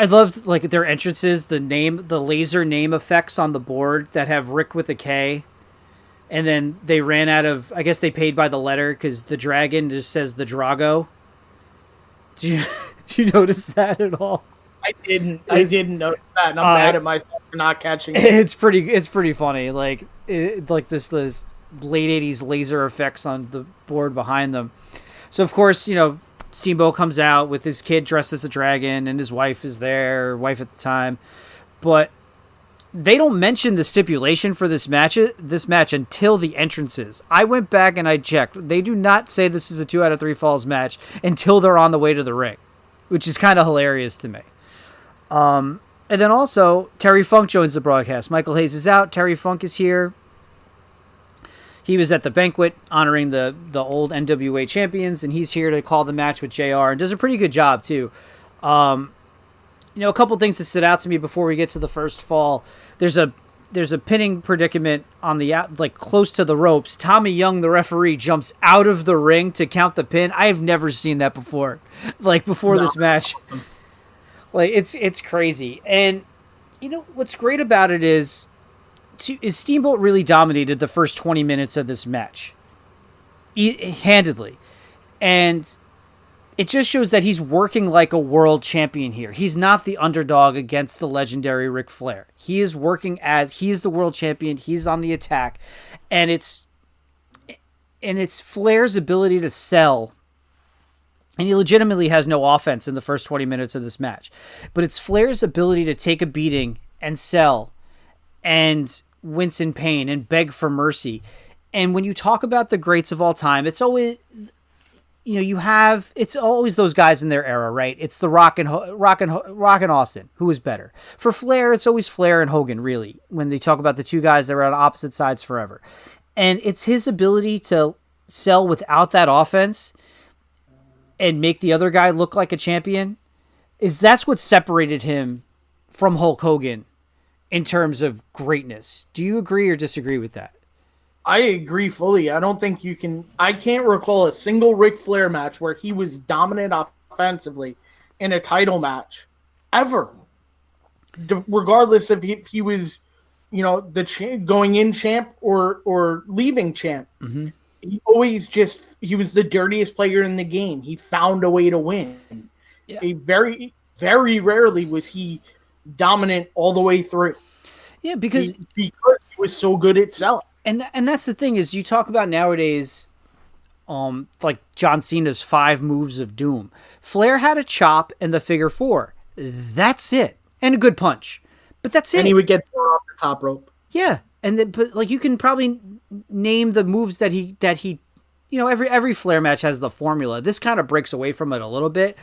love their entrances, the laser name effects on the board that have Rick with a K, and then they ran out of, I guess they paid by the letter because the dragon just says the Drago. Did you notice that at all? I didn't notice that, and I'm mad at myself for not catching it. It's pretty funny, this late 80s laser effects on the board behind them. So of course, Steamboat comes out with his kid dressed as a dragon, and his wife is there, wife at the time. But they don't mention the stipulation for this match until the entrances. I went back and I checked. They do not say this is a 2 out of 3 falls match until they're on the way to the ring, which is kind of hilarious to me. And then also, Terry Funk joins the broadcast. Michael Hayes is out. Terry Funk is here. He was at the banquet honoring the old NWA champions, and he's here to call the match with JR, and does a pretty good job, too. A couple things that stood out to me before we get to the first fall. There's a pinning predicament on the close to the ropes. Tommy Young, the referee, jumps out of the ring to count the pin. I have never seen that before. This match. Awesome. It's crazy. And what's great about it is Steamboat really dominated the first 20 minutes of this match. Handedly. And it just shows that he's working like a world champion here. He's not the underdog against the legendary Ric Flair. He is working as he is the world champion. He's on the attack. And it's Flair's ability to sell. And he legitimately has no offense in the first 20 minutes of this match. But it's Flair's ability to take a beating and sell and wince in pain and beg for mercy. And when you talk about the greats of all time, it's always... it's always those guys in their era, right? It's the Rock and Austin, who is better. For Flair, it's always Flair and Hogan, really, when they talk about the two guys that were on opposite sides forever. And it's his ability to sell without that offense and make the other guy look like a champion, that's what separated him from Hulk Hogan in terms of greatness. Do you agree or disagree with that? I agree fully. I don't think you can... I can't recall a single Ric Flair match where he was dominant offensively in a title match, ever. Regardless of if he was, the going in champ or leaving champ. Mm-hmm. He was the dirtiest player in the game. He found a way to win. Yeah. Very, very rarely was he dominant all the way through. Yeah, because he was so good at selling. And that's the thing is you talk about nowadays, like John Cena's 5 moves of doom. Flair had a chop and the figure 4. That's it. And a good punch. But that's it. And he would get thrown off the top rope. Yeah. And then, but you can probably name the moves that he every Flair match has the formula. This kind of breaks away from it a little bit,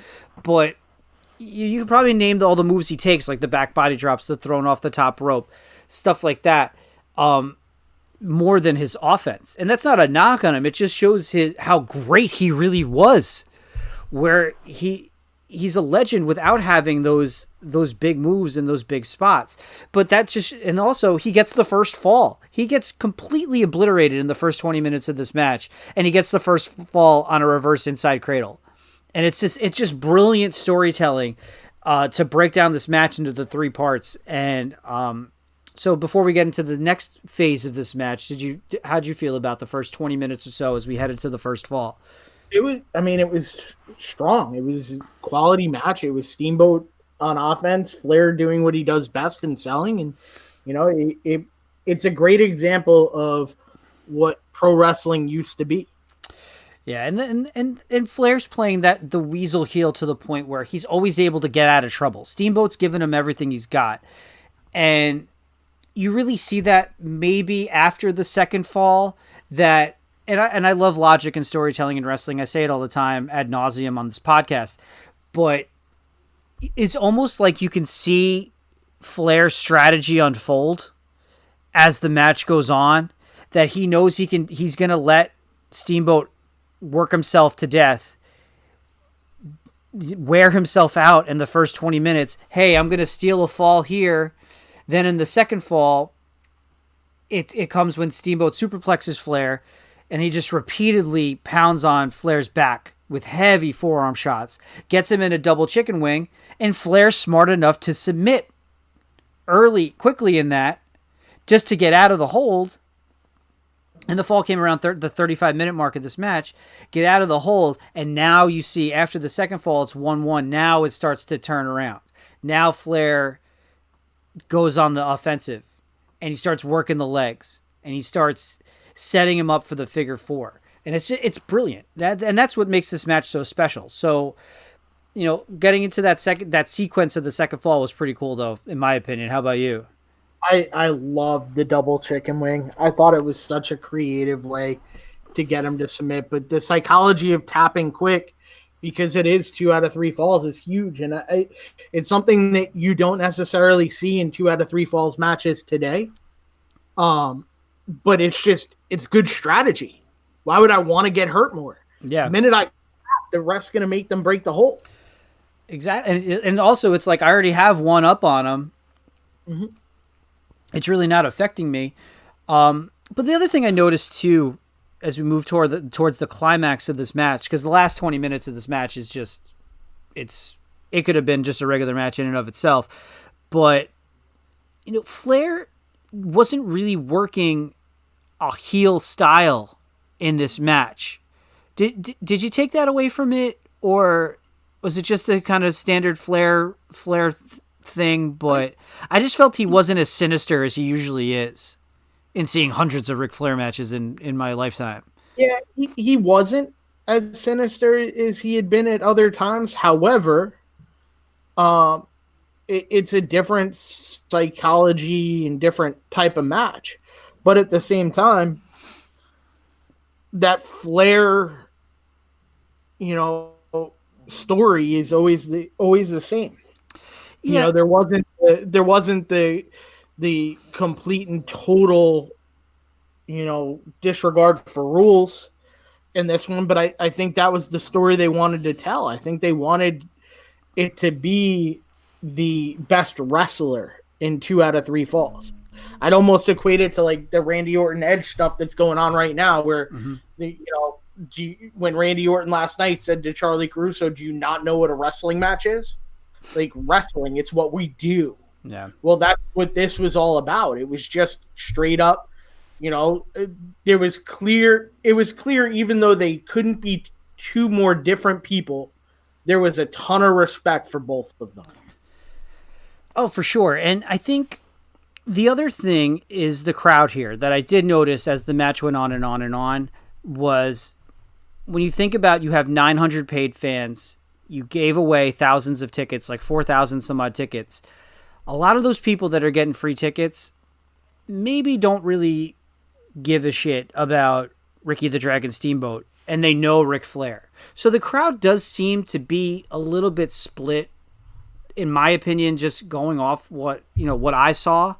but you can probably name all the moves he takes, like the back body drops, the thrown off the top rope, stuff like that. More than his offense. And that's not a knock on him. It just shows how great he really was, where he's a legend without having those big moves and those big spots. But and also he gets the first fall. He gets completely obliterated in the first 20 minutes of this match, and he gets the first fall on a reverse inside cradle. And it's just brilliant storytelling to break down this match into the 3 parts. And So before we get into the next phase of this match, how'd you feel about the first 20 minutes or so as we headed to the first fall? It was strong. It was a quality match. It was Steamboat on offense, Flair doing what he does best in selling. And, it's a great example of what pro wrestling used to be. Yeah, and Flair's playing the weasel heel to the point where he's always able to get out of trouble. Steamboat's giving him everything he's got. And you really see that maybe after the second fall that, and I love logic and storytelling in wrestling. I say it all the time ad nauseum on this podcast, but it's almost like you can see Flair's strategy unfold as the match goes on, that he knows he's going to let Steamboat work himself to death, wear himself out in the first 20 minutes. Hey, I'm going to steal a fall here. Then in the second fall, it comes when Steamboat superplexes Flair, and he just repeatedly pounds on Flair's back with heavy forearm shots, gets him in a double chicken wing, and Flair's smart enough to submit quickly in that, just to get out of the hold. And the fall came around the 35-minute mark of this match. Get out of the hold, and now you see after the second fall, it's 1-1. Now it starts to turn around. Now Flair goes on the offensive, and he starts working the legs, and he starts setting him up for the figure four. And it's brilliant. That's what makes this match so special. So, getting into that sequence of the second fall was pretty cool, though, in my opinion. How about you? I love the double chicken wing. I thought it was such a creative way to get him to submit. But the psychology of tapping quick, because it is 2 out of 3 falls, is huge. And it's something that you don't necessarily see in 2 out of 3 falls matches today. But it's good strategy. Why would I want to get hurt more? Yeah. The minute I tap, the ref's going to make them break the hold. Exactly. And also, it's like I already have one up on him. Mm-hmm. It's really not affecting me. But the other thing I noticed, too, as we move towards the climax of this match, because the last 20 minutes of this match is just, it could have been just a regular match in and of itself. But, Flair wasn't really working a heel style in this match. Did you take that away from it, or was it just a kind of standard Flair thing? But I just felt he wasn't as sinister as he usually is in seeing hundreds of Ric Flair matches in my lifetime. Yeah, he wasn't as sinister as he had been at other times. However, it's a different psychology and different type of match. But at the same time, that Flair, story is always the same. Yeah. There wasn't the complete and total, disregard for rules in this one. But I think that was the story they wanted to tell. I think they wanted it to be the best wrestler in 2 out of 3 falls. I'd almost equate it to like the Randy Orton Edge stuff that's going on right now, where when Randy Orton last night said to Charlie Caruso, "Do you not know what a wrestling match is? Like wrestling, it's what we do." Yeah. Well, that's what this was all about. It was just straight up, it was clear, even though they couldn't be 2 more different people, there was a ton of respect for both of them. Oh, for sure. And I think the other thing is the crowd here that I did notice as the match went on and on and on was when you think about, you have 900 paid fans, you gave away thousands of tickets, like 4,000 some odd tickets. A lot of those people that are getting free tickets maybe don't really give a shit about Ricky the Dragon Steamboat, and they know Ric Flair. So the crowd does seem to be a little bit split, in my opinion, just going off what I saw.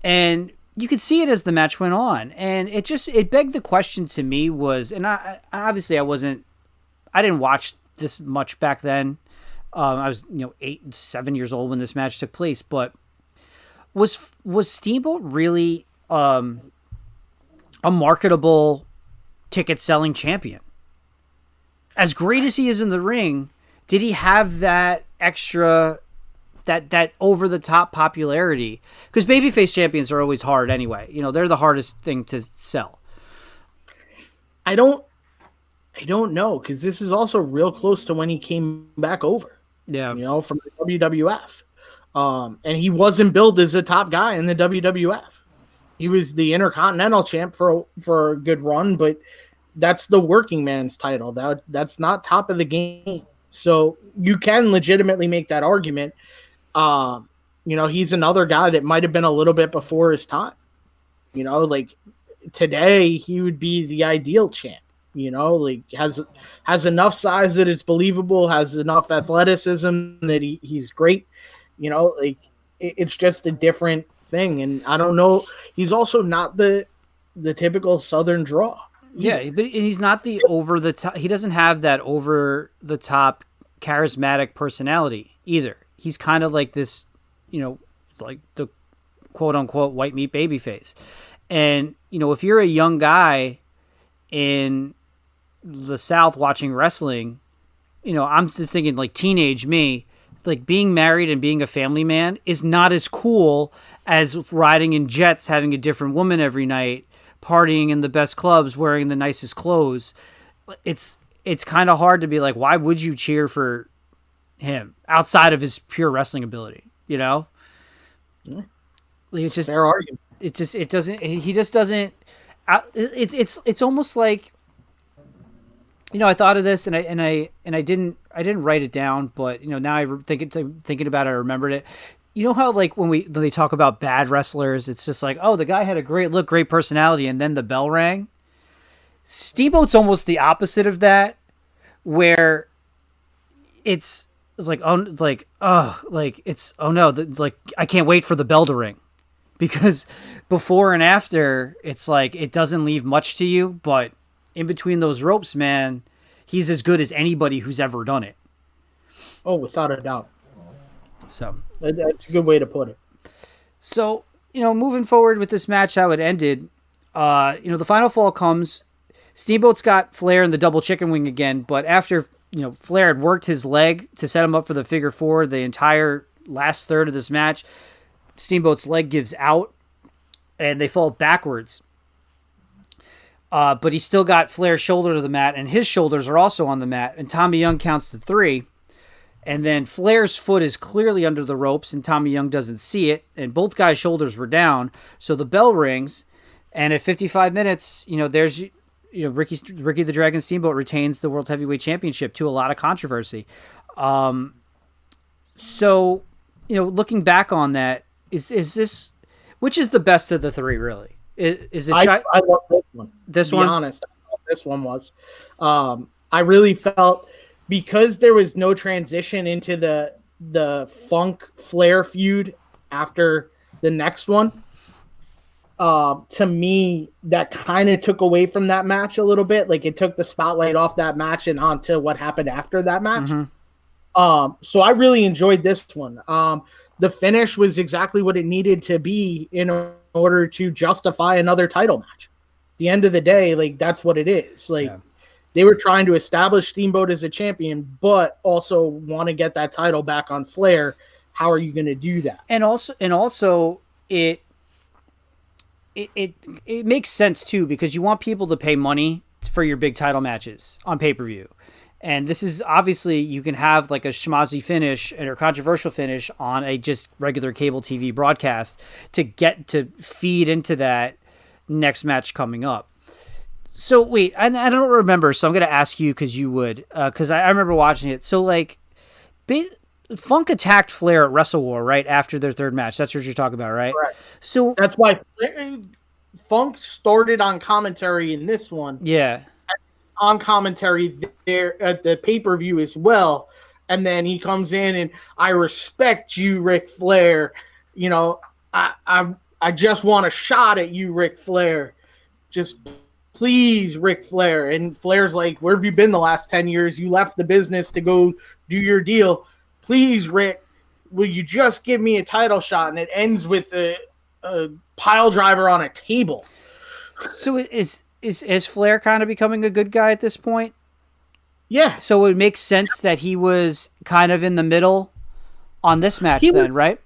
And you could see it as the match went on. And it begged the question to me was, and I didn't watch this much back then. I was 8, 7 years old when this match took place, but was Steamboat really a marketable ticket selling champion? As great as he is in the ring, did he have that extra that over the top popularity, because babyface champions are always hard anyway. You know, they're the hardest thing to sell. I don't know, because this is also real close to when he came back over. Yeah, you know, from the WWF, and he wasn't billed as a top guy in the WWF. He was the Intercontinental Champ for a good run, but that's the working man's title. That's not top of the game. So you can legitimately make that argument. You know, he's another guy that might have been a little bit before his time. You know, like today he would be the ideal champ. You know, like has enough size that it's believable, has enough athleticism that he's great. You know, like it's just a different thing. And I don't know. He's also not the typical Southern draw. Yeah, but he's not the over the top. He doesn't have that over the top charismatic personality either. He's kind of like this, you know, like the quote unquote white meat babyface. And, you know, if you're a young guy in the South watching wrestling, you know, I'm just thinking like teenage me, like being married and being a family man is not as cool as riding in jets, having a different woman every night, partying in the best clubs, wearing the nicest clothes. It's kind of hard to be like, why would you cheer for him outside of his pure wrestling ability? You know, it's just fair argument. He just doesn't. It's almost like, you know, I thought of this and I didn't write it down, but you know, now I thinking about it, I remembered it. You know how like when they talk about bad wrestlers, it's just like, oh, the guy had a great look, great personality, and then the bell rang. Steamboat's almost the opposite of that, where it's like, oh no, like I can't wait for the bell to ring, because before and after, it's like it doesn't leave much to you, but in between those ropes, man, he's as good as anybody who's ever done it. Oh, without a doubt. So that's a good way to put it. So, you know, moving forward with this match, how it ended, you know, the final fall comes. Steamboat's got Flair in the double chicken wing again, but after, you know, Flair had worked his leg to set him up for the figure four the entire last third of this match, Steamboat's leg gives out and they fall backwards. But he still got Flair's shoulder to the mat, and his shoulders are also on the mat, and Tommy Young counts to 3. And then Flair's foot is clearly under the ropes, and Tommy Young doesn't see it, and both guys' shoulders were down. So the bell rings, and at 55 minutes, you know, there's, you know, Ricky the Dragon Steamboat retains the World Heavyweight Championship to a lot of controversy. So, you know, looking back on that, is this, which is the best of the three, really? Is it? I love this one. This to one, be honest, this one was. I really felt, because there was no transition into the Funk Flair feud after the next one. To me, that kind of took away from that match a little bit. Like it took the spotlight off that match and onto what happened after that match. Mm-hmm. So I really enjoyed this one. The finish was exactly what it needed to be in order to justify another title match. At the end of the day, like that's what it is. Like they were trying to establish Steamboat as a champion, but also want to get that title back on Flair. How are you going to do that? And also it makes sense too, because you want people to pay money for your big title matches on pay-per-view. And this is obviously, you can have like a schmozzy finish or controversial finish on a just regular cable TV broadcast to get to feed into that next match coming up. So wait, I don't remember. So I'm going to ask you, because you would, because I remember watching it. So like, Funk attacked Flair at Wrestle War right after their third match. That's what you're talking about, right? Correct. So that's why Funk started on commentary in this one. Yeah. On commentary there at the pay-per-view as well. And then he comes in and, I respect you, Ric Flair. You know, I just want a shot at you, Ric Flair. Just please, Ric Flair. And Flair's like, where have you been the last 10 years? You left the business to go do your deal. Please, Rick, will you just give me a title shot? And it ends with a pile driver on a table. So is Flair kind of becoming a good guy at this point? Yeah. So it makes sense that he was kind of in the middle on this match, right?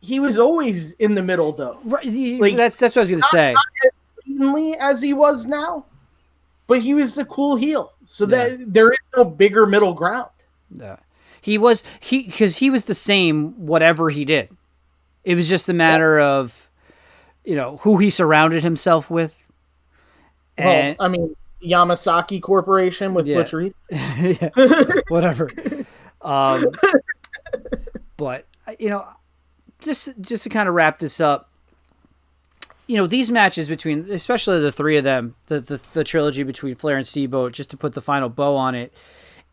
He was always in the middle, though. Right, like, that's what I was going to say. Not as blatantly as he was now, but he was the cool heel, so that there is no bigger middle ground. Yeah, because he was the same whatever he did. It was just a matter of, who he surrounded himself with. And, well, I mean, Yamasaki Corporation with Butch Reed. Yeah, whatever. But, just to kind of wrap this up, these matches between, especially the three of them, the trilogy between Flair and Steamboat, just to put the final bow on it,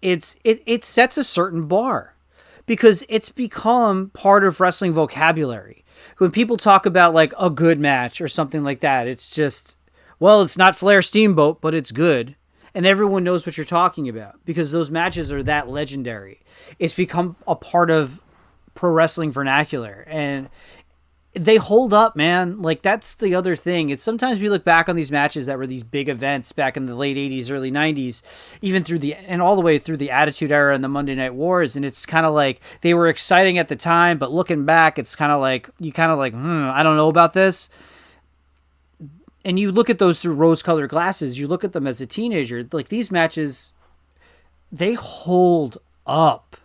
it sets a certain bar because it's become part of wrestling vocabulary. When people talk about like a good match or something like that, it's just, well, it's not Flair Steamboat, but it's good. And everyone knows what you're talking about because those matches are that legendary. It's become a part of pro wrestling vernacular and they hold up, man. Like that's the other thing. It's sometimes we look back on these matches that were these big events back in the late 80s, early 90s, even and all the way through the Attitude Era and the Monday Night Wars. And it's kind of like they were exciting at the time, but looking back, it's kind of like, I don't know about this. And you look at those through rose-colored glasses. You look at them as a teenager. Like these matches, they hold up.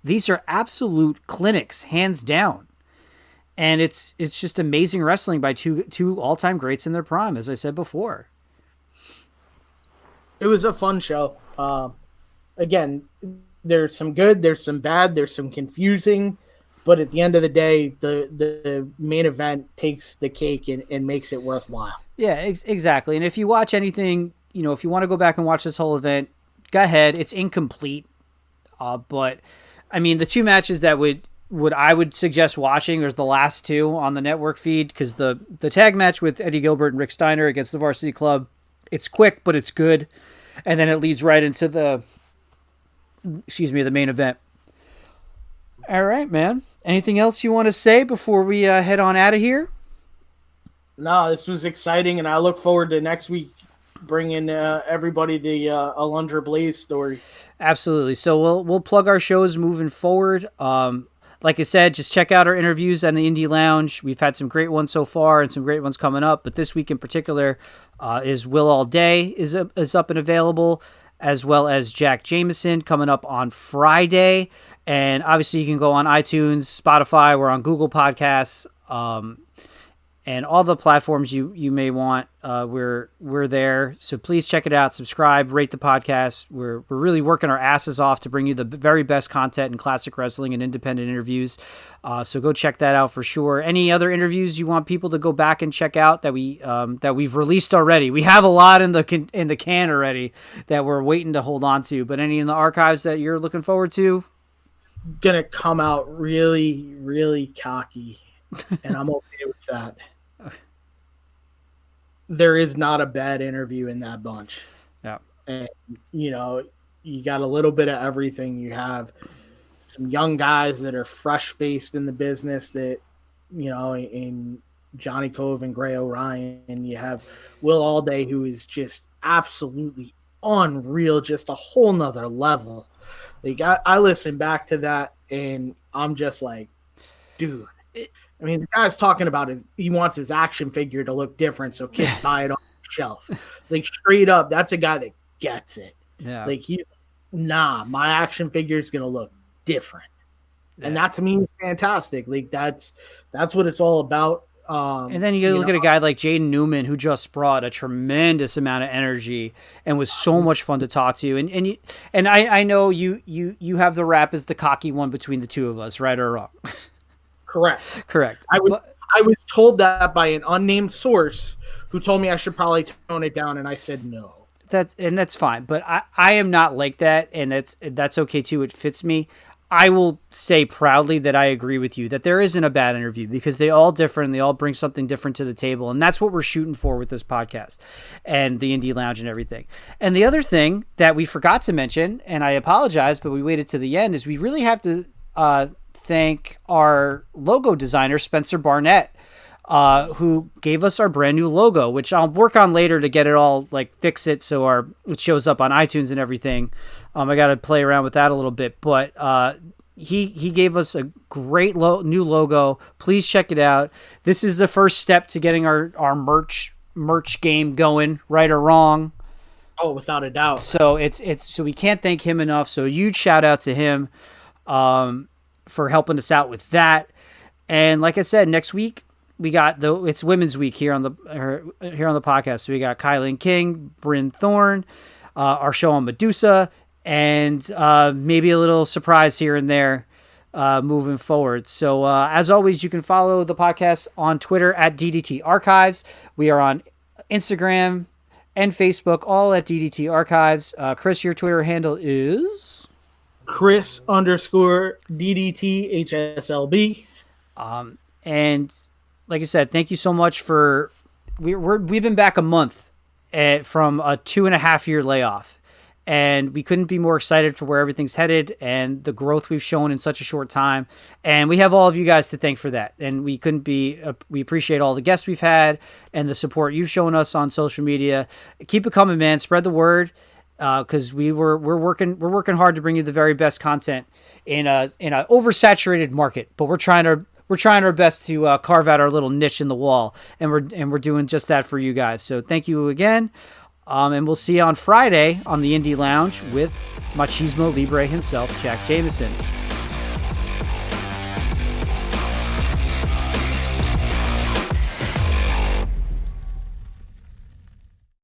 These are absolute clinics, hands down. And it's just amazing wrestling by two all-time greats in their prime, as I said before. It was a fun show. Again, there's some good, there's some bad, there's some confusing, but at the end of the day, the main event takes the cake and makes it worthwhile. Yeah, exactly. And if you watch anything, if you want to go back and watch this whole event, go ahead. It's incomplete, but I mean, the two matches that I would suggest watching are the last two on the network feed because the tag match with Eddie Gilbert and Rick Steiner against the Varsity Club, it's quick, but it's good. And then it leads right into the main event. All right, man. Anything else you want to say before we head on out of here? No, this was exciting, and I look forward to next week bringing everybody the Alundra Blaze story. Absolutely. So we'll plug our shows moving forward. Like I said, just check out our interviews on the Indie Lounge. We've had some great ones so far and some great ones coming up. But this week in particular is Will All Day is up and available, as well as Jack Jameson coming up on Friday. And obviously you can go on iTunes, Spotify. We're on Google Podcasts. And all the platforms you may want, we're there. So please check it out, subscribe, rate the podcast. We're really working our asses off to bring you the very best content in classic wrestling and independent interviews. So go check that out for sure. Any other interviews you want people to go back and check out that we've released already? We have a lot in the can already that we're waiting to hold on to. But any in the archives that you're looking forward to? Gonna come out really, really cocky, and I'm okay with that. There is not a bad interview in that bunch. Yeah. And, you got a little bit of everything. You have some young guys that are fresh-faced in the business that, in Johnny Cove and Gray O'Ryan. And you have Will Allday, who is just absolutely unreal, just a whole nother level. Like, I listen back to that, and I'm just like, dude. I mean, the guy's talking about he wants his action figure to look different so kids buy it on the shelf. Like, straight up, that's a guy that gets it. Yeah. Like, my action figure is going to look different. Yeah. And that to me is fantastic. Like, that's what it's all about. And then you look at a guy like Jaden Newman, who just brought a tremendous amount of energy and was so much fun to talk to. And I know you have the rap as the cocky one between the two of us, right or wrong? Correct. I was told that by an unnamed source who told me I should probably tone it down, and I said no. That's fine, but I am not like that, and that's okay too. It fits me. I will say proudly that I agree with you that there isn't a bad interview because they all different. They all bring something different to the table, and that's what we're shooting for with this podcast and the Indie Lounge and everything. And the other thing that we forgot to mention, and I apologize, but we waited to the end, is we really have to thank our logo designer, Spencer Barnett, who gave us our brand new logo, which I'll work on later to get it all fix it so it shows up on iTunes and everything. I got to play around with that a little bit, but he gave us a great new logo. Please check it out. This is the first step to getting our merch game going, right or wrong. Oh, without a doubt. So so we can't thank him enough. So a huge shout out to him for helping us out with that. And like I said, next week we got it's Women's Week here on the podcast. So we got Kylan King, Bryn Thorne, our show on Medusa, and maybe a little surprise here and there moving forward. So as always, you can follow the podcast on Twitter at DDT Archives. We are on Instagram and Facebook, all at DDT Archives. Chris, your Twitter handle is Chris_DDT HSLB. And like I said, thank you so much for we've been back a month from a 2.5 year layoff, and we couldn't be more excited for where everything's headed and the growth we've shown in such a short time. And we have all of you guys to thank for that. And we appreciate all the guests we've had and the support you've shown us on social media. Keep it coming, man. Spread the word. Cause we're working hard to bring you the very best content in a oversaturated market, but we're trying our best to carve out our little niche in the wall, and we're doing just that for you guys. So thank you again. And we'll see you on Friday on the Indie Lounge with Machismo Libre himself, Jack Jameson.